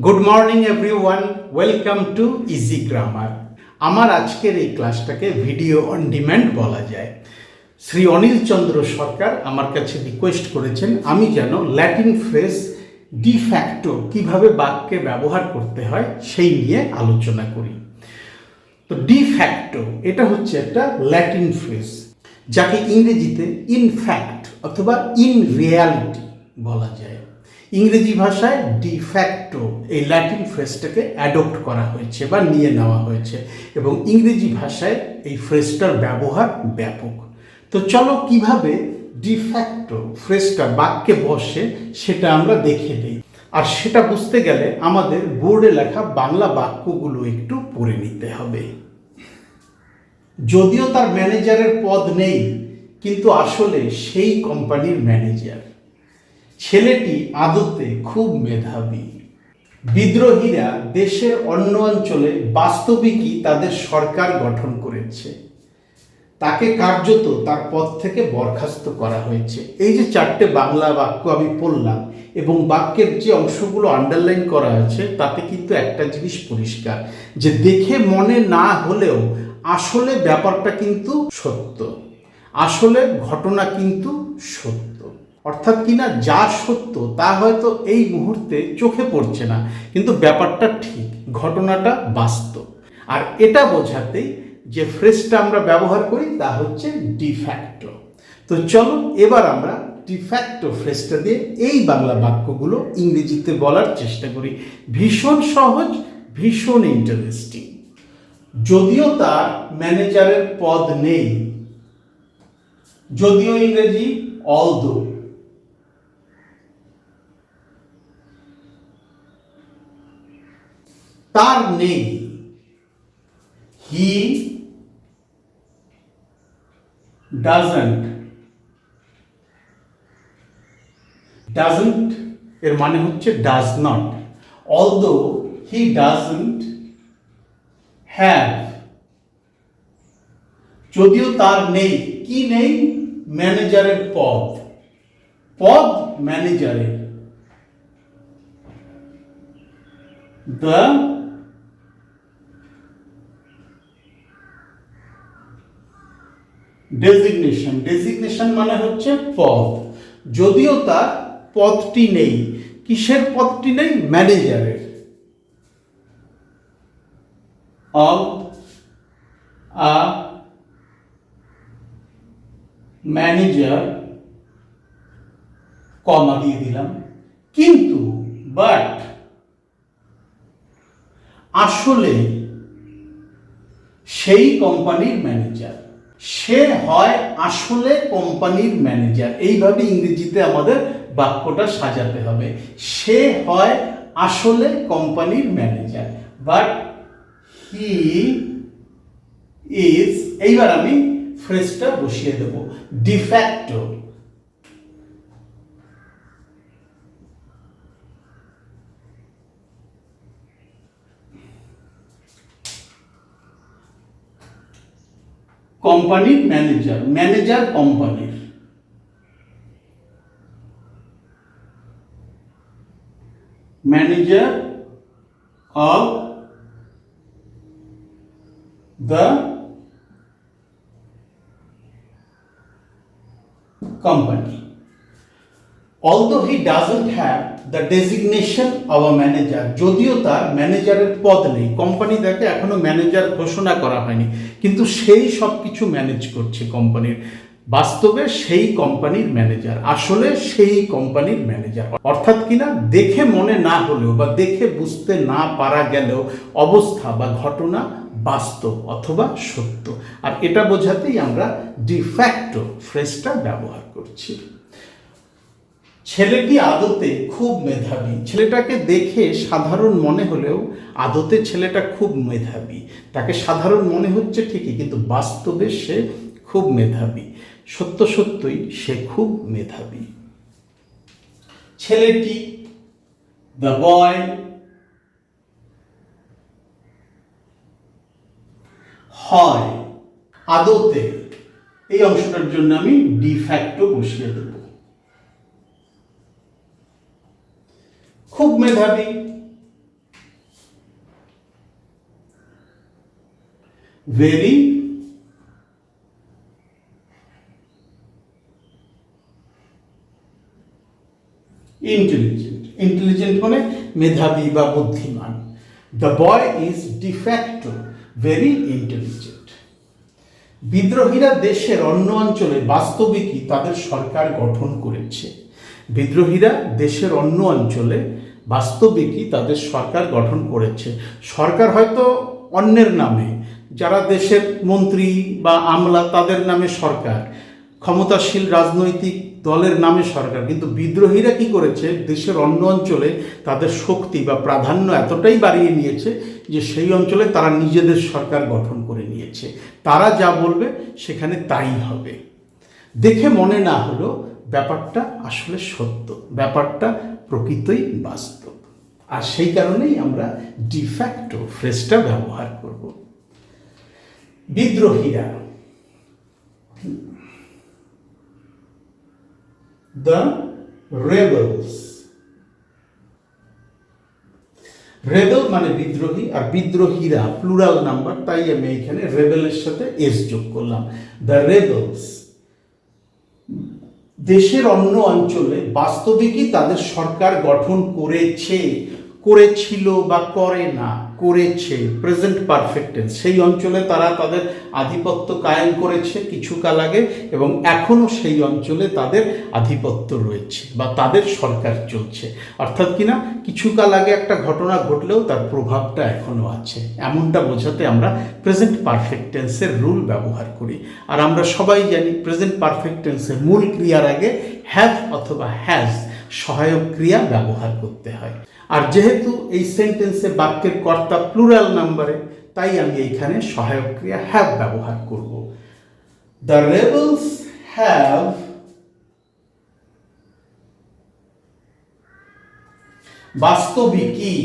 Good morning everyone, welcome to easy grammar. আমার আজকের এই ক্লাসটাকে ভিডিও অন ডিম্যান্ড বলা যায়। শ্রী অনিল চন্দ্র সরকার আমার কাছে রিকোয়েস্ট করেছেন আমি যেন ল্যাটিন ফ্রেজ ডি ফ্যাক্টো কীভাবে বাক্যে ব্যবহার করতে হয় সেই নিয়ে আলোচনা করি। তো ডি ফ্যাক্টো এটা হচ্ছে একটা ল্যাটিন ফ্রেজ, যাকে ইংরেজিতে ইন ফ্যাক্ট অথবা ইন রিয়ালিটি বলা যায়। ইংরেজি ভাষায় ডি ফ্যাক্টো এই ল্যাটিন ফ্রেজটাকে অ্যাডপ্ট করা হয়েছে বা নিয়ে নেওয়া হয়েছে এবং ইংরেজি ভাষায় এই ফ্রেজটার ব্যবহার ব্যাপক। তো চলো কিভাবে ডি ফ্যাক্টো ফ্রেজটা বাক্যে বসে সেটা আমরা দেখে নিই। আর সেটা বুঝতে গেলে আমাদের বোর্ডে লেখা বাংলা বাক্যগুলো একটু পড়ে নিতে হবে। যদিও তার ম্যানেজারের পদ নেই, কিন্তু আসলে সেই কোম্পানির ম্যানেজার। ছেলেটি আদতে খুব মেধাবী। বিদ্রোহীরা দেশের অন্য অঞ্চলে বাস্তবিকই তাদের সরকার গঠন করেছে। তাকে কার্যত তার পদ থেকে বরখাস্ত করা হয়েছে। এই যে চারটে বাংলা বাক্য আমি পড়লাম এবং বাক্যের যে অংশগুলো আন্ডারলাইন করা আছে তাতে কিন্তু একটা জিনিস পরিষ্কার, যে দেখে মনে না হলেও আসলে ব্যাপারটা কিন্তু সত্য, আসলে ঘটনা কিন্তু সত্য। অর্থাৎ কিনা যা সত্য তা হয়তো এই মুহূর্তে চোখে পড়ছে না, কিন্তু ব্যাপারটা ঠিক, ঘটনাটা বাস্তব। আর এটা বোঝাতেই যে ফ্রেজটা আমরা ব্যবহার করি তা হচ্ছে ডি ফ্যাক্টো। তো চলো এবার আমরা ডি ফ্যাক্টো ফ্রেজটা দিয়ে এই বাংলা বাক্যগুলো ইংরেজিতে বলার চেষ্টা করি। ভীষণ সহজ, ভীষণ ইন্টারেস্টিং। যদিও তার ম্যানেজারের পদ নেই, যদিও ইংরেজি অলদো, তার নেই হি ডাজন্ট, ডাজন্ট এর মানে হচ্ছে does not. Although he doesn't have, যদিও তার নেই, কি নেই? ম্যানেজারের পদ, পদ ম্যানেজারের। দ্য ডেজিগনেশন, ডেজিগনেশন মানে হচ্ছে পদ। যদিও তার পদটি নেই, কিসের পদটি নেই? ম্যানেজারের। অফ আ ম্যানেজার, কমা দিয়ে দিলাম, কিন্তু বাট আসলে সেই কোম্পানির ম্যানেজার। সে হয় আসলে কোম্পানির ম্যানেজার। এইভাবে ইংরেজিতে আমাদের বাক্যটা সাজাতে হবে। সে হয় আসলে কোম্পানির ম্যানেজার, বাট হি ইজ, এইবার আমি ফ্রেজটা বসিয়ে দেব, ডি ফ্যাক্টো। কোম্পানির ম্যানেজার, ম্যানেজার কোম্পানির। Manager of the company. Although he doesn't have the designation of a manager, যদিও তার ম্যানেজারের পদ নেই, কোম্পানি তাকে এখনো ম্যানেজার ঘোষণা করা হয়নি, কিন্তু সেই সব কিছু ম্যানেজ করছে কোম্পানির। বাস্তবে সেই কোম্পানির ম্যানেজার, আসলে সেই কোম্পানির ম্যানেজার। অর্থাৎ কিনা দেখে মনে না হলেও বা দেখে বুঝতে না পারা গেলেও অবস্থা বা ঘটনা বাস্তব অথবা সত্য। আর এটা বোঝাতেই আমরা ডি ফ্যাক্টো ফ্রেজটা ব্যবহার করছি। ছেলেটি আদতে খুব মেধাবী। ছেলেটাকে দেখে সাধারণ মনে হলেও আদতে ছেলেটা খুব মেধাবী। তাকে সাধারণ মনে হচ্ছে ঠিকই, কিন্তু বাস্তবে সে খুব মেধাবী। সত্য সত্যই সে খুব মেধাবী। ছেলেটি, দ্য বয়, হয় আদতে, এই অংশটার জন্য আমি ডি ফ্যাক্টো বসিয়ে দেব। খুব মেধাবী, ভেরি ইন্টেলিজেন্ট। ইন্টেলিজেন্ট মানে মেধাবী বা বুদ্ধিমান। The boy is de facto very intelligent. বিদ্রোহীরা দেশের অন্য অঞ্চলে বাস্তবিকই তাদের সরকার গঠন করেছে। বিদ্রোহীরা দেশের অন্য অঞ্চলে বাস্তবিকই তাদের সরকার গঠন করেছে। সরকার হয়তো অন্যের নামে, যারা দেশের মন্ত্রী বা আমলা তাদের নামে সরকার, ক্ষমতাশীল রাজনৈতিক দলের নামে সরকার, কিন্তু বিদ্রোহীরা কি করেছে, দেশের অন্য অঞ্চলে তাদের শক্তি বা প্রাধান্য এতটাই বাড়িয়ে নিয়েছে যে সেই অঞ্চলে তারা নিজেদের সরকার গঠন করে নিয়েছে। তারা যা বলবে সেখানে তাই হবে। দেখে মনে না হলো ব্যাপারটা আসলে সত্য, ব্যাপারটা প্রকৃতই বাস্তব। আর সেই কারণেই আমরা ডিফ্যাক্টো ফ্রেজটা ব্যবহার করব। বিদ্রোহীরা, the rebels। রেবেল মানে বিদ্রোহী, আর বিদ্রোহীরা প্লুরাল নাম্বার, তাই আমি এখানে রেবেলের সাথে এস যোগ করলাম। দ্য রেবেলস দেশের অন্য অঞ্চলে বাস্তবিকই তাদের সরকার গঠন করেছে, করেছিল বা করে না, করেছে প্রেজেন্ট পারফেক্ট টেন্স। সেই অঞ্চলে তারা তাদের আধিপত্য কায়েম করেছে কিছুকাল আগে, এবং এখনও সেই অঞ্চলে তাদের আধিপত্য রয়েছে বা তাদের সরকার চলছে। অর্থাৎ কিনা কিছুকাল আগে একটা ঘটনা ঘটলেও তার প্রভাবটা এখনও আছে, এমনটা বোঝাতে আমরা প্রেজেন্ট পারফেক্ট টেন্সের রুল ব্যবহার করি। আর আমরা সবাই জানি প্রেজেন্ট পারফেক্ট টেন্সের মূল ক্রিয়ার আগে হ্যাভ অথবা হ্যাজ সহায়ক ক্রিয়া ব্যবহার করতে হয়। আর যেহেতু এই সেন্টেন্সে বাক্যের কর্তা প্লুরাল নাম্বারে, তাই আমি এইখানে সহায়ক ক্রিয়া হ্যাভ ব্যবহার করব। দ্য রেবেলস হ্যাভ বাস্তবিকই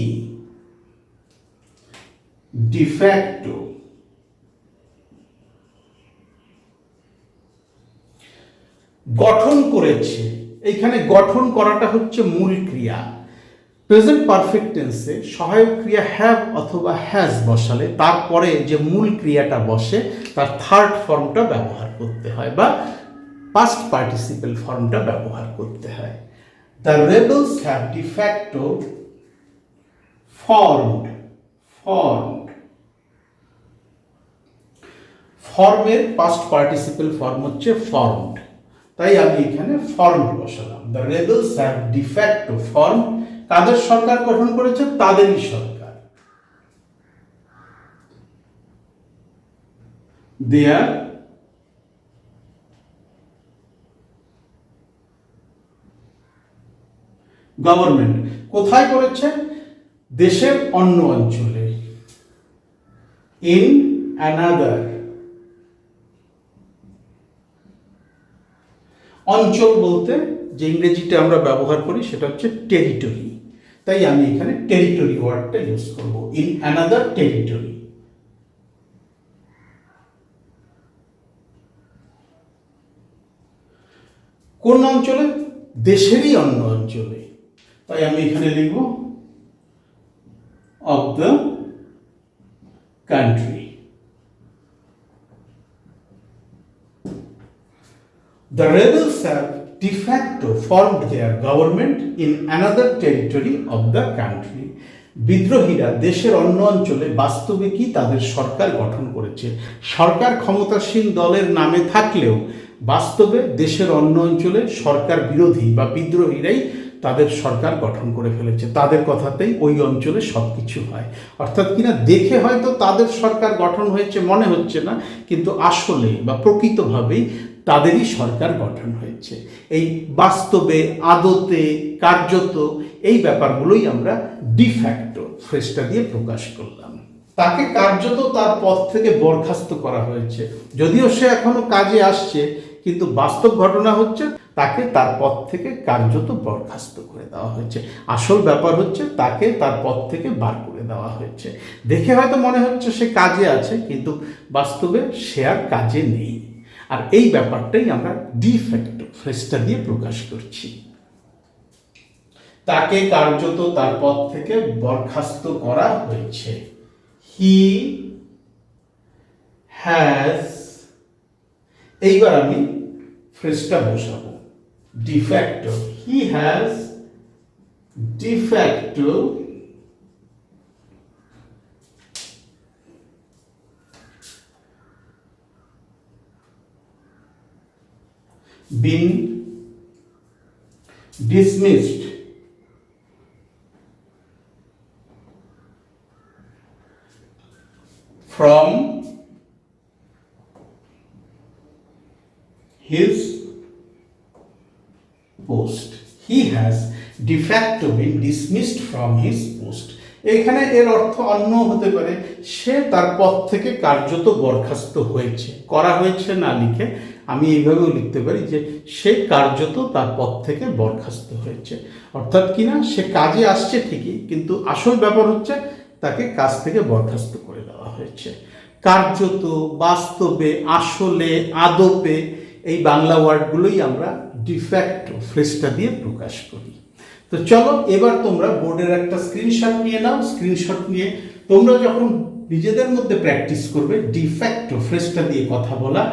ডিফ্যাক্টো গঠন করেছে। এইখানে গঠন করাটা হচ্ছে মূল ক্রিয়া। প্রেজেন্ট পারফেক্ট টেন্সে সহায়ক ক্রিয়া হ্যাভ অথবা হ্যাজ বসালে তারপরে যে মূল ক্রিয়াটা বসে তার থার্ড ফর্মটা ব্যবহার করতে হয় বা পাস্ট পার্টিসিপেল ফর্মটা ব্যবহার করতে হয়। The rebels have de facto formed. ফর্মের পাস্ট পার্টিসিপেল ফর্ম হচ্ছে ফর্মড, তাই আমি এখানে ফর্মড বসালাম। The rebels have de facto form. কাদের সরকার গঠন করেছে? তাদেরই সরকার। দেয়ার গভর্নমেন্ট। কোথায় করেছে? দেশের অন্য অঞ্চলে। In another. অঞ্চল বলতে যে ইংরেজিটা আমরা ব্যবহার করি সেটা হচ্ছে টেরিটরি, তাই আমি এখানে টেরিটরি ওয়ার্ডটা ইউজ করব। In another territory. কোন অঞ্চলে? দেশেরই অন্য অঞ্চলে, তাই আমি এখানে লিখব of the country. The rebels have de facto formed their government in another territory of the country. বিদ্রোহীরা দেশের অন্য অঞ্চলে বাস্তবিকই তাদের সরকার গঠন করেছে। সরকার ক্ষমতাসীন দলের নামে থাকলেও বাস্তবে দেশের অন্য অঞ্চলে সরকার বিরোধী বা বিদ্রোহীরাই তাদের সরকার গঠন করে ফেলেছে। তাদের কথাতেই ওই অঞ্চলে সব কিছু হয়। অর্থাৎ কিনা দেখে হয়তো তাদের সরকার গঠন হয়েছে মনে হচ্ছে না, কিন্তু আসলে বা প্রকৃতভাবেই তাদেরই সরকার গঠন হয়েছে। এই বাস্তবে, আদতে, কার্যত এই ব্যাপারগুলোই আমরা ডিফ্যাক্টো ফ্রেজটা দিয়ে প্রকাশ করলাম। তাকে কার্যত তার পদ থেকে বরখাস্ত করা হয়েছে, যদিও সে এখনো কাজে আসছে, কিন্তু বাস্তব ঘটনা হচ্ছে তাকে তার পদ থেকে কার্যত বরখাস্ত করে দেওয়া হয়েছে। আসল ব্যাপার হচ্ছে তাকে তার পদ থেকে বার করে দেওয়া হয়েছে। দেখে হয়তো মনে হচ্ছে সে কাজে আছে, কিন্তু বাস্তবে সে আর কাজে নেই। আর এই ব্যাপারটাই আমরা ডিফ্যাক্টো ফ্রেজটা দিয়ে প্রকাশ করছি। তাকে কার্যত তার পদ থেকে বরখাস্ত করা হয়েছে। হি হ্যাজ, এইবার আমি ফ্রেজটা বসাবো de facto, he has de facto been dismissed from his post. He has de facto been dismissed from his post. এখানে এর অর্থ অন্য হতে পারে, সে তার পদ থেকে কার্যত বরখাস্ত হয়েছে, করা হয়েছে না লিখে আমি এইভাবেও লিখতে পারি যে সে কার্যত তার পদ থেকে বরখাস্ত হয়েছে। অর্থাৎ কিনা সে কাজে আসছে ঠিকই, কিন্তু আসল ব্যাপার হচ্ছে তাকে কাজ থেকে বরখাস্ত করে দেওয়া হয়েছে। কার্যত, বাস্তবে, আসলে, আদপে, এই বাংলা ওয়ার্ডগুলোই আমরা ডিফ্যাক্টো ফ্রেজটা দিয়ে প্রকাশ করি। তো চলো এবার তোমরা বোর্ডের একটা স্ক্রিনশট নিয়ে নাও। স্ক্রিনশট নিয়ে তোমরা যখন নিজেদের মধ্যে প্র্যাকটিস করবে ডিফ্যাক্টো ফ্রেজটা দিয়ে কথা বলা,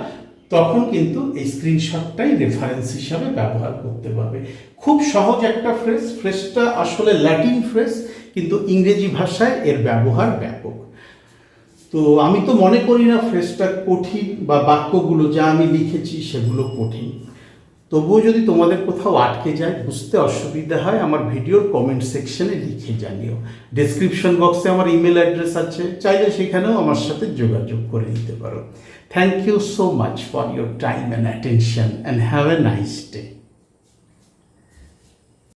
তখন কিন্তু এই স্ক্রিনশটটাই রেফারেন্স হিসাবে ব্যবহার করতে পারবে। খুব সহজ একটা ফ্রেজ, ফ্রেজটা আসলে ল্যাটিন ফ্রেজ, কিন্তু ইংরেজি ভাষায় এর ব্যবহার ব্যাপক। তো আমি তো মনে করি না ফ্রেজটা কঠিন, বা বাক্যগুলো যা আমি লিখেছি সেগুলো কঠিন। তবুও যদি তোমাদের কোথাও আটকে যায়, বুঝতে অসুবিধা হয়, আমার ভিডিওর কমেন্ট সেকশনে লিখে জানিও। ডেসক্রিপশন বক্সে আমার ইমেল অ্যাড্রেস আছে, চাইলে সেখানেও আমার সাথে যোগাযোগ করে নিতে পারো। Thank you so much for your time and attention, and have a nice day.